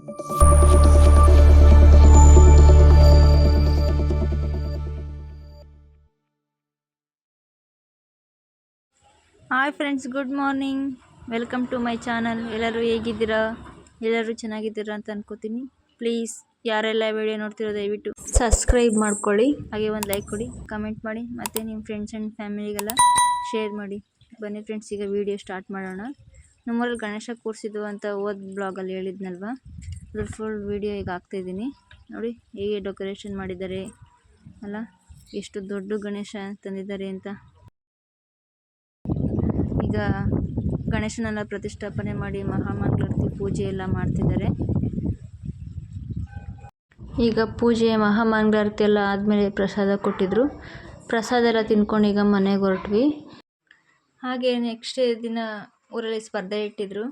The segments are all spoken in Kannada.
Hi friends, good morning. Welcome to my channel. ಎಲ್ಲರೂ ಹೇಗಿದ್ದೀರಾ? ಎಲ್ಲರೂ ಚೆನ್ನಾಗಿದ್ದೀರಾ ಅಂತ ಅನ್ಕೋತೀನಿ. ಪ್ಲೀಸ್ ಯಾರೆಲ್ಲ ವಿಡಿಯೋ ನೋಡ್ತಿರೋ ದಯವಿಟ್ಟು ಸಬ್ಸ್ಕ್ರೈಬ್ ಮಾಡ್ಕೊಳ್ಳಿ, ಹಾಗೆ ಒಂದು ಲೈಕ್ ಕೊಡಿ, ಕಮೆಂಟ್ ಮಾಡಿ, ಮತ್ತು ನಿಮ್ಮ ಫ್ರೆಂಡ್ಸ್ ಆ್ಯಂಡ್ ಫ್ಯಾಮಿಲಿಗೆಲ್ಲ ಶೇರ್ ಮಾಡಿ. ಬನ್ನಿ ಫ್ರೆಂಡ್ಸ್, ಈಗ ವಿಡಿಯೋ ಸ್ಟಾರ್ಟ್ ಮಾಡೋಣ. ನಮ್ಮೂರಲ್ಲಿ ಗಣೇಶ ಕೂರಿಸಿದ್ದು ಅಂತ ಬ್ಲಾಗಲ್ಲಿ ಹೇಳಿದ್ನಲ್ವ, ಅದ್ರ ಫುಲ್ ವಿಡಿಯೋ ಈಗ ಹಾಕ್ತಾಯಿದ್ದೀನಿ. ನೋಡಿ ಹೇಗೆ ಡೆಕೋರೇಷನ್ ಮಾಡಿದ್ದಾರೆ ಅಲ್ಲ, ಎಷ್ಟು ದೊಡ್ಡ ಗಣೇಶ ತಂದಿದ್ದಾರೆ ಅಂತ. ಈಗ ಗಣೇಶನೆಲ್ಲ ಪ್ರತಿಷ್ಠಾಪನೆ ಮಾಡಿ ಮಹಾಮಂಗಳಾರತಿ ಪೂಜೆ ಎಲ್ಲ ಮಾಡ್ತಿದ್ದಾರೆ. ಈಗ ಪೂಜೆ ಮಹಾಮಂಗಳಾರತಿ ಎಲ್ಲ ಆದಮೇಲೆ ಪ್ರಸಾದ ಕೊಟ್ಟಿದ್ರು. ಪ್ರಸಾದ ಎಲ್ಲ ತಿನ್ಕೊಂಡು ಈಗ ಮನೆಗೆ ಹೊರಟ್ವಿ. ಹಾಗೆ ನೆಕ್ಸ್ಟ್ ದಿನ ಊರಲ್ಲಿ ಸ್ಪರ್ಧೆ ಇಟ್ಟಿದ್ರು.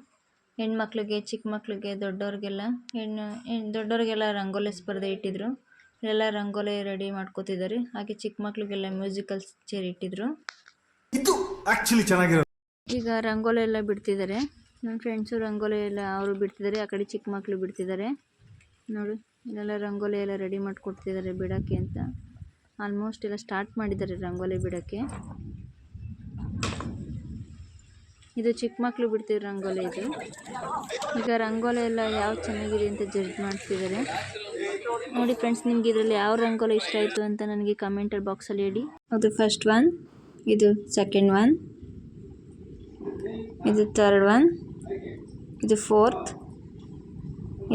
ಹೆಣ್ಮಕ್ಳಿಗೆ, ಚಿಕ್ಕ ಮಕ್ಳಿಗೆ, ದೊಡ್ಡವ್ರಿಗೆಲ್ಲ ದೊಡ್ಡವ್ರಿಗೆಲ್ಲ ರಂಗೋಲಿ ಸ್ಪರ್ಧೆ ಇಟ್ಟಿದ್ರು. ಎಲ್ಲ ರಂಗೋಲಿ ರೆಡಿ ಮಾಡ್ಕೋತಿದ್ದಾರೆ. ಹಾಗೆ ಚಿಕ್ಕ ಮಕ್ಳಿಗೆಲ್ಲ ಮ್ಯೂಸಿಕಲ್ ಚೇರ್ ಇಟ್ಟಿದ್ರು. ಇದು ಆಕ್ಚುಲಿ ಚೆನ್ನಾಗಿರೋ. ಈಗ ರಂಗೋಲಿ ಎಲ್ಲ ಬಿಡ್ತಿದ್ದಾರೆ. ನನ್ನ ಫ್ರೆಂಡ್ಸು ರಂಗೋಲಿ ಎಲ್ಲ ಅವರು ಬಿಡ್ತಿದ್ದಾರೆ, ಆ ಕಡೆ ಚಿಕ್ಕ ಮಕ್ಕಳು ಬಿಡ್ತಿದ್ದಾರೆ. ನೋಡಿ ಇಲ್ಲೆಲ್ಲ ರಂಗೋಲಿ ಎಲ್ಲ ರೆಡಿ ಮಾಡಿಕೊಡ್ತಿದ್ದಾರೆ ಬಿಡೋಕ್ಕೆ ಅಂತ. ಆಲ್ಮೋಸ್ಟ್ ಎಲ್ಲ ಸ್ಟಾರ್ಟ್ ಮಾಡಿದ್ದಾರೆ ರಂಗೋಲಿ ಬಿಡೋಕ್ಕೆ. ಇದು ಚಿಕ್ಕ ಮಕ್ಕಳು ಬಿಡ್ತಿರೋ ರಂಗೋಲಿ ಇದು. ಈಗ ರಂಗೋಲಿ ಎಲ್ಲ ಯಾವ ಚೆನ್ನಾಗಿದೆ ಅಂತ ಜಡ್ಜ್ ಮಾಡ್ತಿದ್ದಾರೆ. ನೋಡಿ ಫ್ರೆಂಡ್ಸ್, ನಿಮ್ಗೆ ಇದರಲ್ಲಿ ಯಾವ ರಂಗೋಲಿ ಇಷ್ಟ ಆಯಿತು ಅಂತ ನನಗೆ ಕಮೆಂಟರ್ ಬಾಕ್ಸಲ್ಲಿ ಹೇಳಿ. ಅದು ಫಸ್ಟ್ ಒನ್, ಇದು ಸೆಕೆಂಡ್ ಒನ್, ಇದು ಥರ್ಡ್ ಒನ್, ಇದು ಫೋರ್ತ್,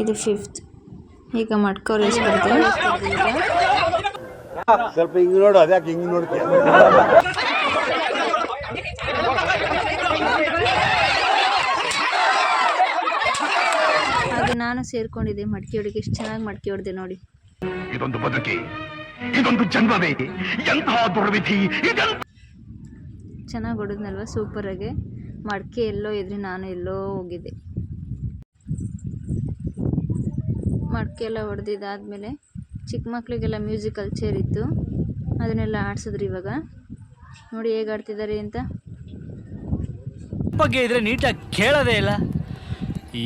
ಇದು ಫಿಫ್ತ್. ಈಗ ಮಾಡ್ಕೋರಿ ಸ್ಪರ್ಧೆ. ಸ್ವಲ್ಪ ಹಿಂಗೆ ನೋಡು, ಅದ್ಯಾಕೆ ಹಿಂಗೆ ನೋಡ್ತೀಯ? ಹಾಗೆ ನಾನು ಸೇರ್ಕೊಂಡಿದ್ದೆ ಮಡಿಕೆ ಹೊಡಿಗೆ. ಎಷ್ಟು ಚೆನ್ನಾಗಿ ಮಡಿಕೆ ಹೊಡೆದೆ ನೋಡಿ. ಇದೊಂದು ಬದುಕಿ, ಇದೊಂದು ಜನ್ಮವೇ, ಎಂತಹ ದುರ್ವಿಧಿ. ಚೆನ್ನಾಗಿ ಹೊಡೆದ್ನಲ್ವ, ಸೂಪರಾಗಿ. ಮಡಿಕೆ ಎಲ್ಲೋ ಇದ್ರೆ ನಾನು ಎಲ್ಲೋ ಹೋಗಿದ್ದೆ. ಮಡಿಕೆ ಎಲ್ಲ ಹೊಡೆದಿದ್ದಾದಮೇಲೆ ಚಿಕ್ಕ ಮಕ್ಕಳಿಗೆಲ್ಲ ಮ್ಯೂಸಿಕಲ್ ಚೇರ್ ಇತ್ತು, ಅದನ್ನೆಲ್ಲ ಆಡಿಸಿದ್ರು. ಇವಾಗ ನೋಡಿ ಹೇಗೆ ಆಡ್ತಿದ್ದಾರೆ ಅಂತ. ಬಗ್ಗೆ ಇದ್ರೆ ನೀಟಾಗಿ ಕೇಳೋದೇ ಇಲ್ಲ.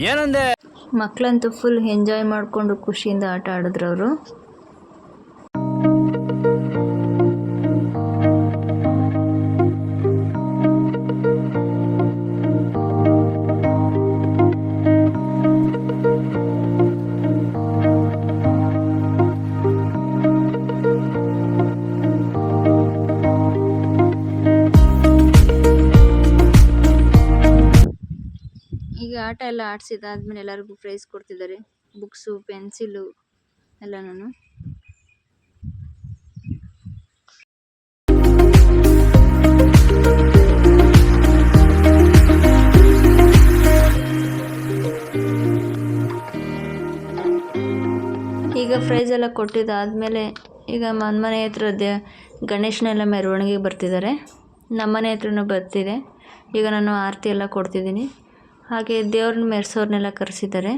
ಏನಂದೆ, ಮಕ್ಕಳಂತೂ ಫುಲ್ ಎಂಜಾಯ್ ಮಾಡಿಕೊಂಡು ಖುಷಿಯಿಂದ ಆಟ ಆಡಿದ್ರು ಅವರು. ಈಗ ಆಟ ಎಲ್ಲ ಆಡಿಸಿದಾದ್ಮೇಲೆ ಎಲ್ಲರಿಗೂ ಪ್ರೈಸ್ ಕೊಡ್ತಿದ್ದಾರೆ. ಬುಕ್ಸು, ಪೆನ್ಸಿಲು ಎಲ್ಲನೂ. ಈಗ ಪ್ರೈಸ್ ಎಲ್ಲ ಕೊಟ್ಟಿದ್ದಾದಮೇಲೆ ಈಗ ಮನೆ ಹತ್ರ ಗಣೇಶನೆಲ್ಲ ಮೆರವಣಿಗೆಗೆ ಬರ್ತಿದ್ದಾರೆ. ನಮ್ಮನೆ ಹತ್ರನೂ ಬರ್ತಿದೆ. ಈಗ ನಾನು ಆರತಿ ಎಲ್ಲ ಕೊಡ್ತಿದ್ದೀನಿ. ಹಾಗೆ ದೇವ್ರನ್ನ ಮೆರೆಸೋರ್ನೆಲ್ಲ ಕರೆಸಿದ್ದಾರೆ.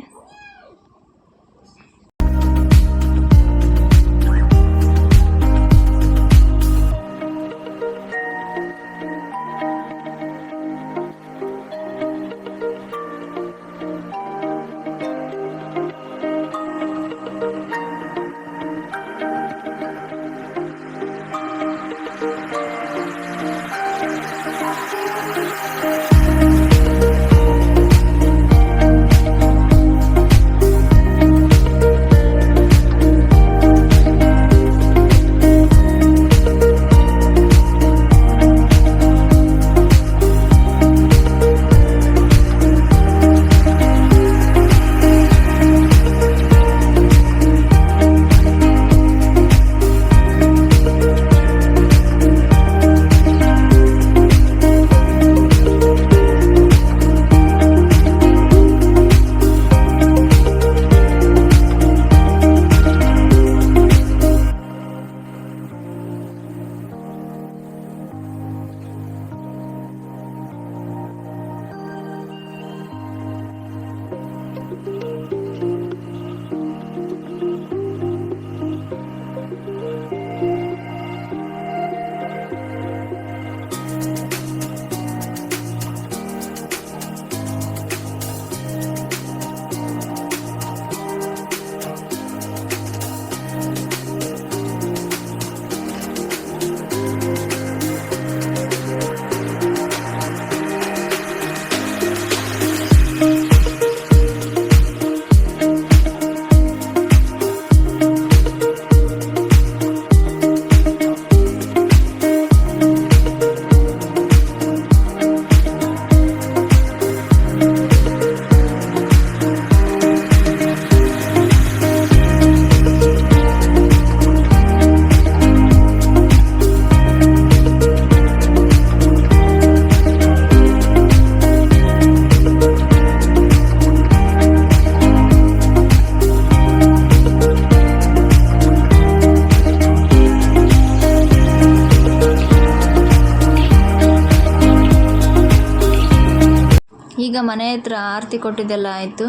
ಈಗ ಮನೆ ಹತ್ರ ಆರತಿ ಕೊಟ್ಟಿದ್ದೆಲ್ಲ ಆಯಿತು.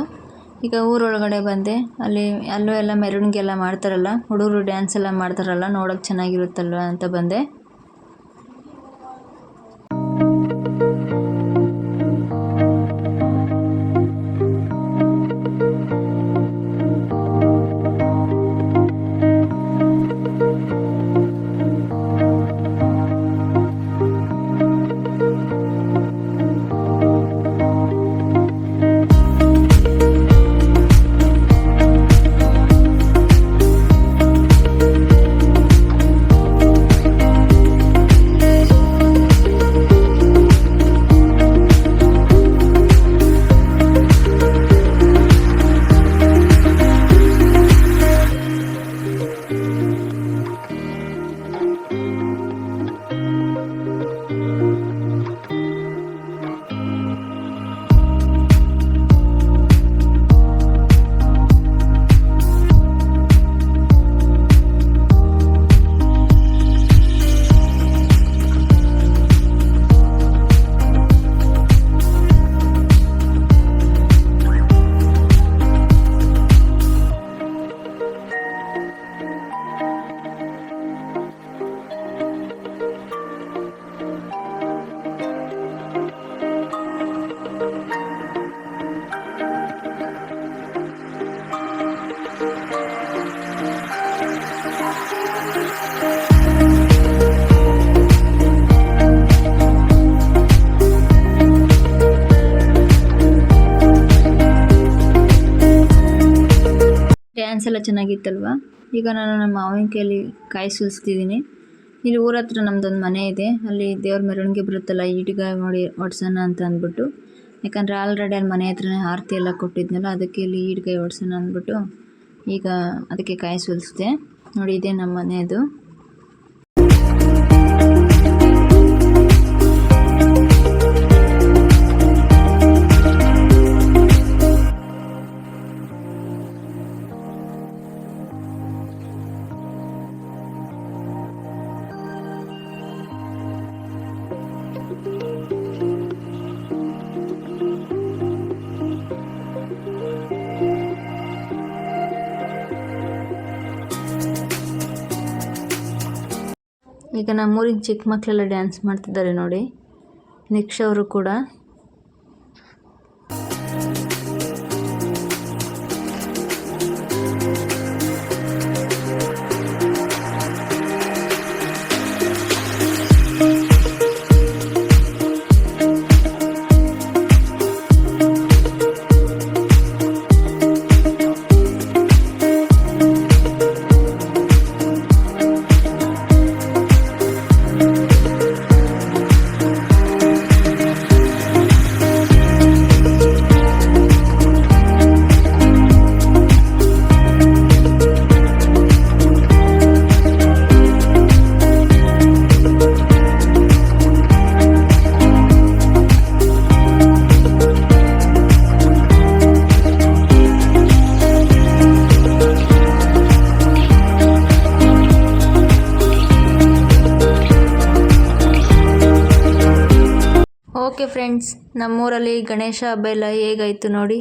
ಈಗ ಊರೊಳಗಡೆ ಬಂದೆ. ಅಲ್ಲೂ ಎಲ್ಲ ಮೆರವಣಿಗೆ ಎಲ್ಲ ಮಾಡ್ತಾರಲ್ಲ, ಹುಡುಗರು ಡ್ಯಾನ್ಸ್ ಎಲ್ಲ ಮಾಡ್ತಾರಲ್ಲ, ನೋಡೋಕೆ ಚೆನ್ನಾಗಿರುತ್ತಲ್ವ ಅಂತ ಬಂದೆ. ಡ್ಯಾನ್ಸ್ ಎಲ್ಲ ಚೆನ್ನಾಗಿತ್ತಲ್ವ. ಈಗ ನಾನು ನಮ್ಮ ಮಾವಿನ ಕೈಯಲ್ಲಿ ಕಾಯಿ ಸುಲಿಸ್ತಿದ್ದೀನಿ. ಇಲ್ಲಿ ಊರ ಹತ್ರ ನಮ್ಮದೊಂದು ಮನೆ ಇದೆ, ಅಲ್ಲಿ ದೇವ್ರ ಮೆರವಣಿಗೆ ಬರುತ್ತಲ್ಲ, ಈಟ್ಗಾಯಿ ಮಾಡಿ ಹೊಡ್ಸೋಣ ಅಂತ ಅಂದ್ಬಿಟ್ಟು. ಯಾಕಂದರೆ ಆಲ್ರೆಡಿ ಅಲ್ಲಿ ಮನೆ ಹತ್ರನೇ ಆರತಿ ಎಲ್ಲ ಕೊಟ್ಟಿದ್ನಲ್ಲ, ಅದಕ್ಕೆ ಇಲ್ಲಿ ಈಟ್ಗಾಯಿ ಹೊಡ್ಸೋಣ ಅಂದ್ಬಿಟ್ಟು ಈಗ ಅದಕ್ಕೆ ಕಾಯಿ ಸುಲಿಸ್ದೆ. ನೋಡಿ, ಇದೇ ನಮ್ಮ ಮನೆಯದು. ಈಗ ನಮ್ಮೂರಿನ ಚಿಕ್ಕ ಮಕ್ಕಳೆಲ್ಲ ಡ್ಯಾನ್ಸ್ ಮಾಡ್ತಿದ್ದಾರೆ ನೋಡಿ, ನಿಕ್ಷ ಅವರು ಕೂಡ. ಓಕೆ ಫ್ರೆಂಡ್ಸ್, ನಮ್ಮೂರಲ್ಲಿ ಗಣೇಶ ಹಬ್ಬ ಎಲ್ಲ ಹೇಗಾಯಿತು ನೋಡಿ.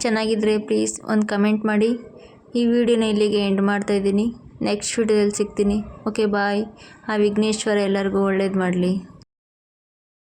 ಚೆನ್ನಾಗಿದ್ದರೆ ಪ್ಲೀಸ್ ಒಂದು ಕಮೆಂಟ್ ಮಾಡಿ. ಈ ವಿಡಿಯೋನ ಇಲ್ಲಿಗೆ ಎಂಡ್ ಮಾಡ್ತಾಯಿದ್ದೀನಿ. ನೆಕ್ಸ್ಟ್ ವಿಡಿಯೋದಲ್ಲಿ ಸಿಗ್ತೀನಿ. Okay bye. ಆ ವಿಘ್ನೇಶ್ವರ ಎಲ್ಲರಿಗೂ ಒಳ್ಳೇದು ಮಾಡಲಿ.